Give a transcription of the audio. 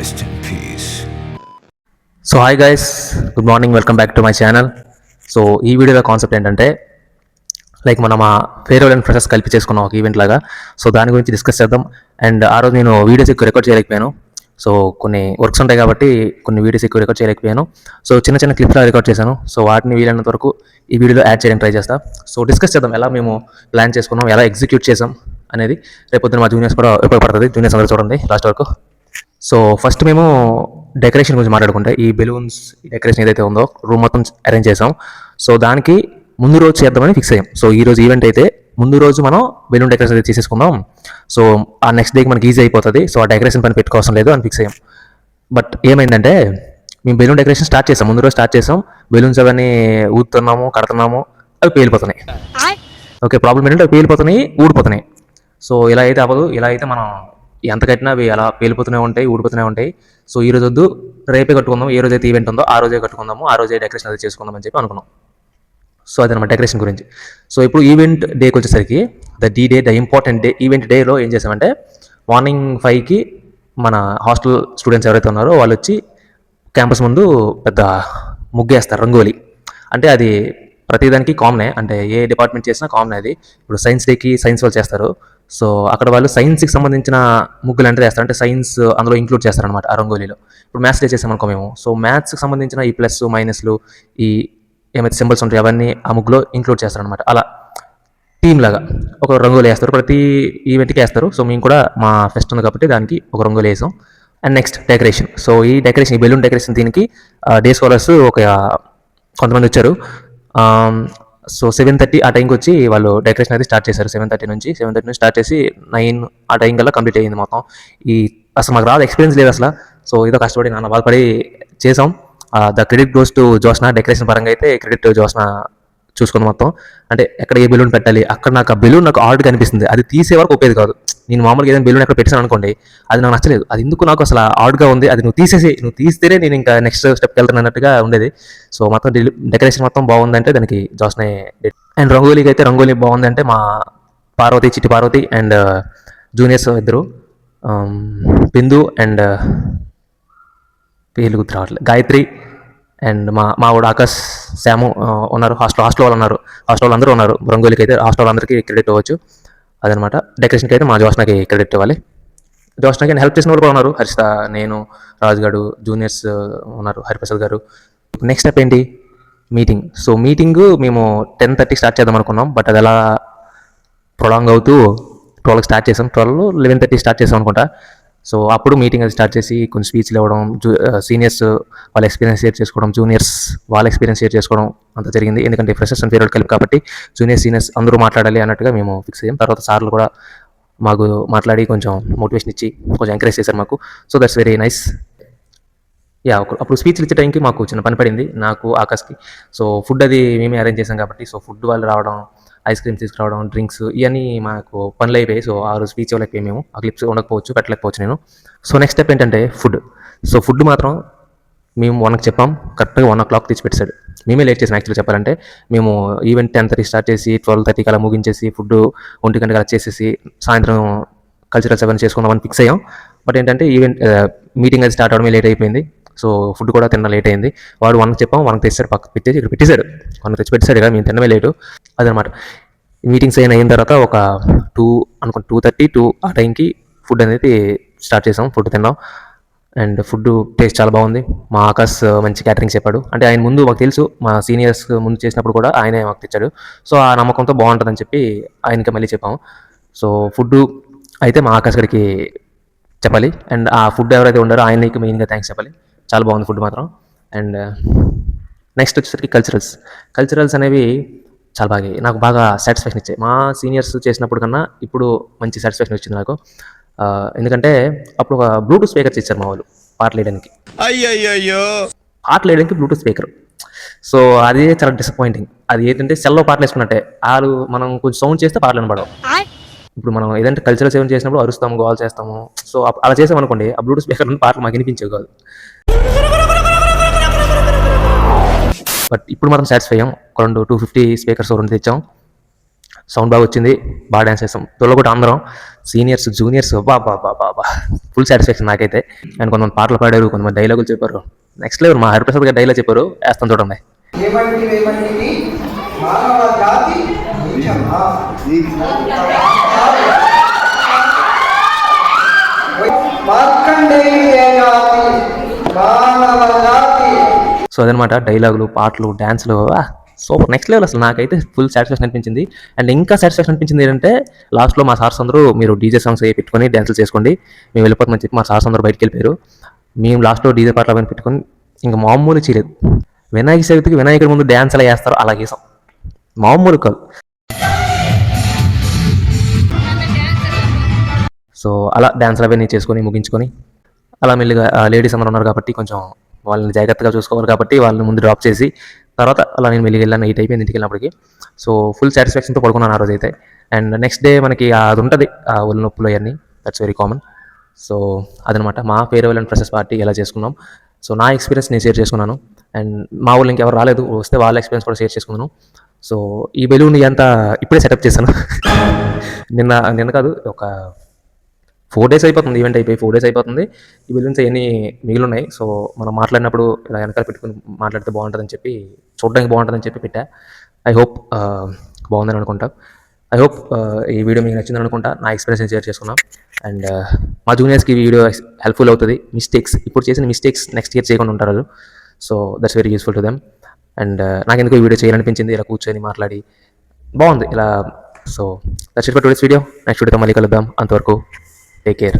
Rest in peace. So hi guys, good morning, welcome back to my channel. So ఈ వీడియోలో concept ఏంటంటే like మనం ఆ farewell and freshers కలిపి చేసుకున్నాం ఒక ఈవెంట్ లాగా. సో దాని గురించి డిస్కస్ చేద్దాం. అండ్ ఆ రోజు నేను వీడియోస్ ఎక్కువ రికార్డ్ చేయలేకపోయాను. సో కొన్ని వర్క్స్ ఉంటాయి కాబట్టి కొన్ని వీడియోస్ ఎక్కువ రికార్డ్ చేయలేకపోయాను. సో చిన్న చిన్న క్లిప్స్లా రికార్డ్ చేశాను. సో వాటిని వీలైనంత వరకు ఈ వీడియోలో యాడ్ చేయడానికి ట్రై చేస్తాను. సో డిస్కస్ చేద్దాం ఎలా మేము ప్లాన్ చేసుకున్నాం, ఎలా ఎగ్జిక్యూట్ చేసాం అనేది. రేపొద్దున మా జూనియర్స్ కూడా ఉపయోగపడుతుంది. జూనియర్స్ అందరూ చూడండి లాస్ట్ వరకు. సో ఫస్ట్ మేము డెకరేషన్ గురించి మాట్లాడుకుంటే ఈ బెలూన్స్ డెకరేషన్ ఏదైతే ఉందో రూమ్ మొత్తం అరేంజ్ చేసాం. సో దానికి ముందు రోజు చేద్దామని ఫిక్స్ అయ్యాం. సో ఈ రోజు ఈవెంట్ అయితే ముందు రోజు మనం బెలూన్ డెకరేషన్ అయితే చేసేసుకుందాం. సో ఆ నెక్స్ట్ డేకి మనకి ఈజీ అయిపోతుంది. సో ఆ డెకరేషన్ పని పెట్టుకోవాల్సిన లేదు అని ఫిక్స్ అయ్యాం. బట్ ఏమైందంటే మేము బెలూన్ డెకరేషన్ స్టార్ట్ చేసాం, ముందు రోజు స్టార్ట్ చేసాం. బెలూన్స్ అవన్నీ ఊదుతున్నాము, కడుతున్నాము, అవి పేలిపోతున్నాయి. ఓకే, ప్రాబ్లం ఏంటంటే అవి పేలిపోతున్నాయి, ఊడిపోతున్నాయి. సో ఇలా అయితే అవ్వదు. ఇలా అయితే మనం ఎంత కట్టినా అవి అలా పేలిపోతూనే ఉంటాయి, ఊడిపోతూనే ఉంటాయి. సో ఈ రోజు వద్దు, రేపే కట్టుకుందాం. ఏ రోజైతే ఈవెంట్ ఉందో ఆ రోజే కట్టుకుందాము, ఆ రోజే డెకరేషన్ అది చేసుకుందాం అని చెప్పి అనుకున్నాం. సో అదనమాట డెకరేషన్ గురించి. సో ఇప్పుడు ఈవెంట్ డేకి వచ్చేసరికి ద ఇంపార్టెంట్ డే, ఈవెంట్ డేలో ఏం చేసామంటే మార్నింగ్ 5కి మన హాస్టల్ స్టూడెంట్స్ ఎవరైతే ఉన్నారో వాళ్ళు వచ్చి క్యాంపస్ ముందు పెద్ద ముగ్గేస్తారు, రంగోలి. అంటే అది ప్రతిదానికి కామనే, అంటే ఏ డిపార్ట్మెంట్ చేసినా కామనే అది. ఇప్పుడు సైన్స్ డేకి సైన్స్ వాళ్ళు చేస్తారు. సో అక్కడ వాళ్ళు సైన్స్కి సంబంధించిన ముగ్గులు అంటే వేస్తారు, అంటే సైన్స్ అందులో ఇంక్లూడ్ చేస్తారనమాట ఆ రంగోలీలో. ఇప్పుడు మ్యాథ్స్ డే చేసామనుకో మేము, సో మ్యాథ్స్కి సంబంధించిన ఈ ప్లస్ మైనస్లు, ఈ ఏమైతే సింబల్స్ ఉంటాయో అవన్నీ ఆ ముగ్గులో ఇంక్లూడ్ చేస్తారనమాట. అలా టీమ్ లాగా ఒక రంగోలి వేస్తారు, ప్రతి ఈవెంట్కి వేస్తారు. సో మేము కూడా మా ఫెస్ట్ ఉంది కాబట్టి దానికి ఒక రంగోలి వేసాం. And next decoration. సో ఈ డెకరేషన్, ఈ బెలూన్ డెకరేషన్, దీనికి డే స్కాలర్స్ ఒక కొంతమంది వచ్చారు. సో 7:30 ఆ టైంకి వచ్చి వాళ్ళు డెకరేషన్ అయితే స్టార్ట్ చేశారు. 7:30 నుంచి స్టార్ట్ చేసి 9 ఆ టైం కల్లా కంప్లీట్ అయ్యింది మొత్తం. ఈ అసలు మాకు రాదు, ఎక్స్పీరియన్స్ లేదు అసలు. సో ఏదో కష్టపడి నాన్న బాధపడి చేసాం. The credit goes to Josna. Decoration పరంగా అయితే క్రెడిట్ జోస్నా చూసుకుని మొత్తం, అంటే ఎక్కడ ఏ బెలూన్ పెట్టాలి, అక్కడ నాకు ఆ బెలూన్ నాకు ఆర్డ్గా అనిపిస్తుంది. అది తీసే వరకు ఉపయోగం కాదు. నేను మామూలుగా ఏదైనా బెలూన్ ఎక్కడ పెట్టాను అనుకోండి, అది నాకు నచ్చలేదు. అది ఎందుకు నాకు అసలు ఆర్డ్గా ఉంది, అది నువ్వు తీస్తేనే నేను ఇంకా నెక్స్ట్ స్టెప్కి వెళ్తాను అన్నట్టుగా ఉండేది. సో మొత్తం డెకరేషన్ మొత్తం బాగుందంటే దానికి జోస్నే. అండ్ రంగోలీకి అయితే రంగోలీ బాగుందంటే మా చిట్టి పార్వతి అండ్ జూనియర్స్ ఇద్దరు, బిందు అండ్ పేర్లు గుర్తు రావట్లేదు, గాయత్రి అండ్ మావాడు ఆకాష్, శాము ఉన్నారు. హాస్టల్ వాళ్ళు ఉన్నారు, హాస్టల్ అందరూ ఉన్నారు. రంగోలీకి అయితే హాస్టల్ అందరికీ క్రెడిట్ ఇవ్వచ్చు. అదనమాట. డెకరేషన్కి అయితే మా జోస్నాకి క్రెడిట్ ఇవ్వాలి. జోస్నాకి హెల్ప్ చేసిన వాళ్ళు కూడా ఉన్నారు, హర్షిత, నేను, రాజుగాడు, జూనియర్స్ ఉన్నారు, హరిప్రసాద్ గారు. నెక్స్ట్ స్టెప్ ఏంటి, మీటింగ్. సో మీటింగ్ మేము 10:30 స్టార్ట్ చేద్దాం అనుకున్నాం. బట్ అది ఎలా ప్రొలాంగ్ అవుతూ 12కి స్టార్ట్ చేసాం. 11:30 స్టార్ట్ చేసాం అనుకుంటా. సో అప్పుడు మీటింగ్ అది స్టార్ట్ చేసి కొన్ని స్పీచ్లు ఇవ్వడం, సీనియర్స్ వాళ్ళ ఎక్స్పీరియన్స్ షేర్ చేసుకోవడం, జూనియర్స్ వాళ్ళ ఎక్స్పీరియన్స్ షేర్ చేసుకోవడం అంతా జరిగింది. ఎందుకంటే ఫ్రెషర్స్ అండ్ ఫేర్వెల్ కలిపి కాబట్టి సీనియర్స్ అందరూ మాట్లాడాలి అన్నట్టుగా మేము ఫిక్స్ అయ్యాం. తర్వాత సార్లు కూడా మాకు మాట్లాడి కొంచెం మోటివేషన్ ఇచ్చి కొంచెం ఎంకరేజ్ చేశారు మాకు. So that's very nice. అప్పుడు స్పీచ్లు ఇచ్చే టైంకి మాకు చిన్న పని పడింది, నాకు ఆకాష్కి. సో ఫుడ్ అది మేమే అరేంజ్ చేసాం కాబట్టి, సో ఫుడ్ వాళ్ళు రావడం, ఐస్ క్రీమ్స్ తీసుకురావడం, డ్రింక్స్, ఇవన్నీ మాకు పనులు అయిపోయాయి. సో ఆ రోజు స్పీచ్ ఇవ్వలేకపోయి, మేము ఆ క్లిప్స్ ఉండకపోవచ్చు, పెట్టలేకపోవచ్చు నేను. సో నెక్స్ట్ స్టెప్ ఏంటంటే ఫుడ్. సో ఫుడ్ మాత్రం మేము 1కి చెప్పాం, కరెక్ట్గా 1 o'clock తెచ్చి పెట్టాడు. మేమే లేట్ చేసాం యాక్చువల్గా చెప్పాలంటే. మేము ఈవెంట్ 10:30 స్టార్ట్ చేసి 12:30 అలా ముగించేసి ఫుడ్ 1 గంటకి అలా చేసేసి సాయంత్రం కల్చరల్స్ అవన్నీ చేసుకుందామని ఫిక్స్ అయ్యాం. బట్ ఏంటంటే ఈవెంట్ మీటింగ్ అది స్టార్ట్ అవడమే లేట్ అయిపోయింది. సో ఫుడ్ కూడా తిన్న లేట్ అయింది. వాడు 1కి చెప్పాం, 1కి తెచ్చాడు, పక్కకు పెట్టేసి ఇక్కడ పెట్టేశాడు. 1 తెచ్చి పెట్టేశాడు కదా, మేము తినమే లేటు. అదనమాట. మీటింగ్స్ అయిన తర్వాత ఒక 2:30 ఆ టైంకి ఫుడ్ అనేది స్టార్ట్ చేసాం. ఫుడ్ తిన్నాం. అండ్ ఫుడ్ టేస్ట్ చాలా బాగుంది. మా ఆకాష్ మంచి క్యాటరింగ్ చెప్పాడు. అంటే ఆయన ముందు మాకు తెలుసు, మా సీనియర్స్ ముందు చేసినప్పుడు కూడా ఆయనే మాకు తెచ్చాడు. సో ఆ నమ్మకంతో బాగుంటుందని చెప్పి ఆయనకి మళ్ళీ చెప్పాము. సో ఫుడ్ అయితే మా ఆకాష్ గడికి చెప్పాలి. అండ్ ఆ ఫుడ్ ఎవరైతే ఉండారో ఆయనకి మెయిన్గా థ్యాంక్స్ చెప్పాలి. చాలా బాగుంది ఫుడ్ మాత్రం. అండ్ నెక్స్ట్ వచ్చేసరికి కల్చరల్స్ అనేవి చాలా నాకు బాగా సాటిస్ఫాక్షన్ ఇచ్చాయి. మా సీనియర్స్ చేసినప్పుడు కన్నా ఇప్పుడు మంచి సాటిస్ఫాక్షన్ వచ్చింది నాకు. ఎందుకంటే అప్పుడు ఒక బ్లూటూత్ స్పీకర్స్ ఇచ్చారు మా వాళ్ళు పాటలు వేయడానికి. పాటలు వేయడానికి బ్లూటూత్ స్పీకర్. సో అది చాలా డిసప్పాయింటింగ్. అది ఏంటంటే సెల్లో పాటలు వేసుకున్నట్టే, వాళ్ళు మనం కొంచెం సౌండ్ చేస్తే పాటలు వినపడవు. ఇప్పుడు మనం ఏదంటే కల్చరల్ సేవన్ చేసినప్పుడు అరుస్తాము, గోల్ చేస్తాము. సో అలా చేసామనుకోండి, ఆ బ్లూటూత్ స్పీకర్ నుండి పాటలు మాకు వినిపించేవి కాదు. బట్ ఇప్పుడు మాత్రం సాటిస్ఫై అయ్యాం. 250 స్పీకర్స్ 2 తెచ్చాం. సౌండ్ బాగా వచ్చింది, బాగా డ్యాన్స్ చేస్తాం త్వరలో కూడా అందరం, సీనియర్స్ జూనియర్స్, బా బా బా బా బా ఫుల్ సాటిస్ఫాక్షన్ నాకైతే. అండ్ కొంతమంది పాటలు పాడారు, కొంతమంది డైలాగులు చెప్పారు. నెక్స్ట్ లెవెల్ మా హరిప్రసాద్ గారు డైలాగ్ చెప్పారు, వేస్తాం చూడండి. ఏమంటిది మానవ జాతి నీచమా? మార్కండేయ జాతి మానవ జాతి. సో అదనమాట డైలాగులు, పాటలు, డ్యాన్స్లు సూపర్ నెక్స్ట్ లెవెల్. అసలు నాకైతే ఫుల్ సాటిస్ఫాక్షన్ అనిపించింది. అండ్ ఇంకా సాటిస్ఫాక్షన్ అనిపించింది ఏంటంటే లాస్ట్లో మా సార్స్ అందరూ మీరు డీజే సాంగ్స్ అవి పెట్టుకొని డ్యాన్సులు చేసుకోండి, మేము వెళ్ళిపోతామని చెప్పి మా సార్స్ అందరూ బయటికి వెళ్ళిపోయారు. మేము లాస్ట్లో డీజే పాటలు అవన్నీ పెట్టుకొని ఇంకా మామూలు చేయలేదు. వినాయక చవితికి వినాయకుడి ముందు డ్యాన్స్ ఎలా వేస్తారో అలా చేసాం, మామూలు కాదు. సో అలా డ్యాన్స్లు అవన్నీ చేసుకొని ముగించుకొని అలా మెల్లిగా లేడీస్ అందరూ ఉన్నారు కాబట్టి కొంచెం వాళ్ళని జాగ్రత్తగా చూసుకోవాలి కాబట్టి వాళ్ళని ముందు డ్రాప్ చేసి తర్వాత అలా నేను మెల్లిగా వెళ్ళాను. 8 అయిపోయింది ఇంటికి వెళ్ళినప్పటికి. సో ఫుల్ సాటిస్ఫాక్షన్తో పడుకున్నాను ఆ రోజు అయితే. అండ్ నెక్స్ట్ డే మనకి అది ఉంటుంది ఒళ్ళు నొప్పులు అవన్నీ, దట్స్ వెరీ కామన్. సో అదనమాట మా ఫేర్వెల్ అండ్ ఫ్రెషర్స్ పార్టీ ఎలా చేసుకున్నాం. సో నా ఎక్స్పీరియన్స్ నేను షేర్ చేసుకున్నాను. అండ్ మా వాళ్ళు ఇంకెవరు రాలేదు, వస్తే వాళ్ళ ఎక్స్పీరియన్స్ కూడా షేర్ చేసుకున్నాను. సో ఈ బెలూన్ అంతా ఇప్పుడే సెటప్ చేశాను. నిన్న కాదు, ఒక 4 days అయిపోతుంది, ఈవెంట్ అయిపోయి 4 days అయిపోతుంది. ఈ బెలూన్స్ అవన్నీ మిగిలి ఉన్నాయి. సో మనం మాట్లాడినప్పుడు ఇలా వెనకాల పెట్టుకుని మాట్లాడితే బాగుంటుందని చెప్పి, చూడడానికి బాగుంటుందని చెప్పి పెట్టా. ఐ హోప్ బాగుందని అనుకుంటా. ఐ హోప్ ఈ వీడియో మీకు నచ్చిందని అనుకుంటా. నా ఎక్స్పీరియన్స్ షేర్ చేసుకున్నాం. అండ్ మా జూనియర్స్కి ఈ వీడియో హెల్ప్ఫుల్ అవుతుంది. మిస్టేక్స్ ఇప్పుడు చేసిన మిస్టేక్స్ నెక్స్ట్ ఇయర్ చేయకుండా ఉంటారు. So that's very useful to them. And నాకు ఎందుకు ఈ వీడియో చేయాలనిపించింది, ఇలా కూర్చొని మాట్లాడి బాగుంది ఇలా. So that's it for today's video. Next వీడియోతో మళ్ళీ కలుద్దాం. అంతవరకు టేక్ కేర్.